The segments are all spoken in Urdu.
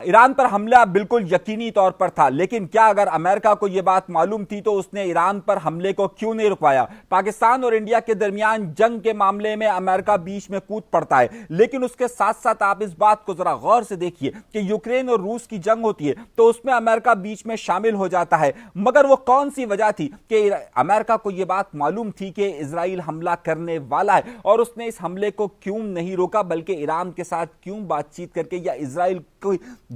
ایران پر حملہ بالکل یقینی طور پر تھا، لیکن کیا اگر امریکہ کو یہ بات معلوم تھی تو اس نے ایران پر حملے کو کیوں نہیں رکوایا؟ پاکستان اور انڈیا کے درمیان جنگ کے معاملے میں امریکہ بیچ میں کود پڑتا ہے، لیکن اس کے ساتھ ساتھ آپ اس بات کو ذرا غور سے دیکھیے کہ یوکرین اور روس کی جنگ ہوتی ہے تو اس میں امریکہ بیچ میں شامل ہو جاتا ہے، مگر وہ کون سی وجہ تھی کہ امریکہ کو یہ بات معلوم تھی کہ اسرائیل حملہ کرنے والا ہے اور اس نے اس حملے کو کیوں نہیں روکا بلکہ ایران کے ساتھ کیوں بات چیت کر کے یا اسرائیل کو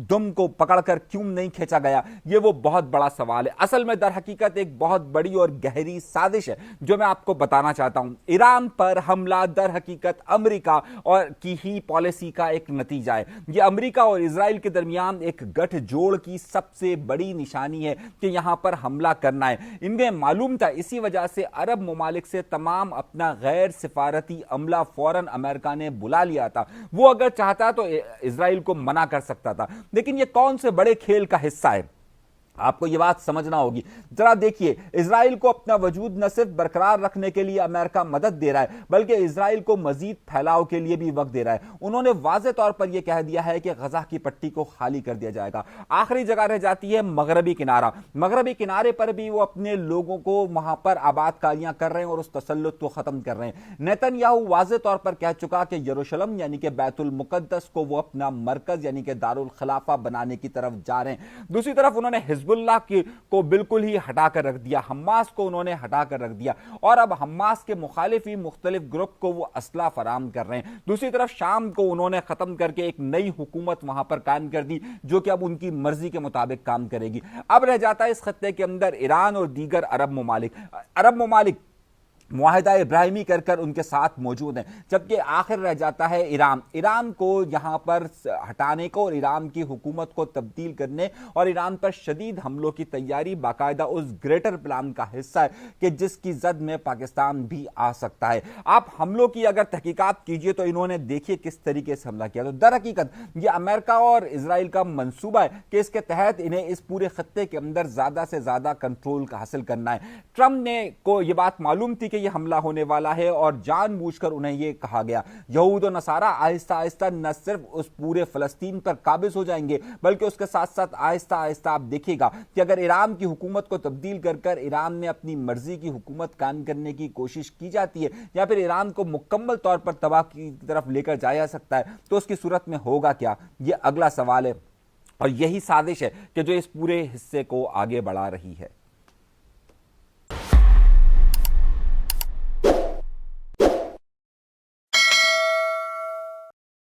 دم کو پکڑ کر کیوں نہیں کھینچا گیا؟ یہ وہ بہت بڑا سوال ہے۔ اصل میں در حقیقت ایک بہت بڑی اور گہری سازش ہے جو میں آپ کو بتانا چاہتا ہوں۔ ایران پر حملہ در حقیقت امریکہ اور کی ہی پالیسی کا ایک نتیجہ ہے۔ یہ امریکہ اور اسرائیل کے درمیان ایک گٹھ جوڑ کی سب سے بڑی نشانی ہے کہ یہاں پر حملہ کرنا ہے۔ انہیں معلوم تھا، اسی وجہ سے عرب ممالک سے تمام اپنا غیر سفارتی عملہ فوراً امریکہ نے بلا لیا تھا۔ وہ اگر چاہتا تو اسرائیل کو منع کر سکتا تھا، لیکن یہ کون سے بڑے کھیل کا حصہ ہے؟ آپ کو یہ بات سمجھنا ہوگی۔ ذرا دیکھیے، اسرائیل کو اپنا وجود نہ صرف برقرار رکھنے کے لیے امریکہ مدد دے رہا ہے بلکہ اسرائیل کو مزید پھیلاؤ کے لیے بھی وقت دے رہا ہے۔ انہوں نے واضح طور پر یہ کہہ دیا ہے کہ غزہ کی پٹی کو خالی کر دیا جائے گا۔ آخری جگہ رہ جاتی ہے مغربی کنارہ۔ مغربی کنارے پر بھی وہ اپنے لوگوں کو وہاں پر آباد کاریاں کر رہے ہیں اور اس تسلط کو ختم کر رہے ہیں۔ نیتن یاہو واضح طور پر کہہ چکا کہ یروشلم یعنی کہ بیت المقدس کو وہ اپنا مرکز یعنی کہ دارالخلافہ بنانے کی طرف جا رہے ہیں۔ دوسری طرف انہوں نے حزب اللہ کو بالکل ہی ہٹا کر رکھ دیا، حماس کو انہوں نے ہٹا کر رکھ دیا اور اب حماس کے مخالف ہی مختلف گروپ کو وہ اسلحہ فراہم کر رہے ہیں۔ دوسری طرف شام کو انہوں نے ختم کر کے ایک نئی حکومت وہاں پر قائم کر دی جو کہ اب ان کی مرضی کے مطابق کام کرے گی۔ اب رہ جاتا ہے اس خطے کے اندر ایران اور دیگر عرب ممالک معاہدہ ابراہیمی کر ان کے ساتھ موجود ہیں، جبکہ آخر رہ جاتا ہے ایران کو یہاں پر ہٹانے کو اور ایران کی حکومت کو تبدیل کرنے اور ایران پر شدید حملوں کی تیاری باقاعدہ اس گریٹر پلان کا حصہ ہے کہ جس کی زد میں پاکستان بھی آ سکتا ہے۔ آپ حملوں کی اگر تحقیقات کیجئے تو انہوں نے دیکھیے کس طریقے سے حملہ کیا، تو در حقیقت یہ امریکہ اور اسرائیل کا منصوبہ ہے کہ اس کے تحت انہیں اس پورے خطے کے اندر زیادہ سے زیادہ کنٹرول حاصل کرنا ہے۔ ٹرمپ نے کو یہ بات معلوم تھی کہ یہ حملہ ہونے والا ہے اور جان بوجھ کر انہیں یہ کہا گیا۔ یہود و نصارہ آہستہ آہستہ نہ صرف اس پورے فلسطین پر قابض ہو جائیں گے بلکہ اس کے ساتھ ساتھ آہستہ آہستہ آپ دیکھیے گا کہ اگر ایران کی حکومت کو تبدیل کر ایران میں اپنی مرضی کی حکومت قائم کرنے کی کوشش کی جاتی ہے یا پھر ایران کو مکمل طور پر تباہ کی طرف لے کر جایا جا سکتا ہے تو اس کی صورت میں ہوگا کیا؟ یہ اگلا سوال ہے اور یہی سازش ہے کہ جو اس پورے حصے کو آگے بڑھا رہی ہے۔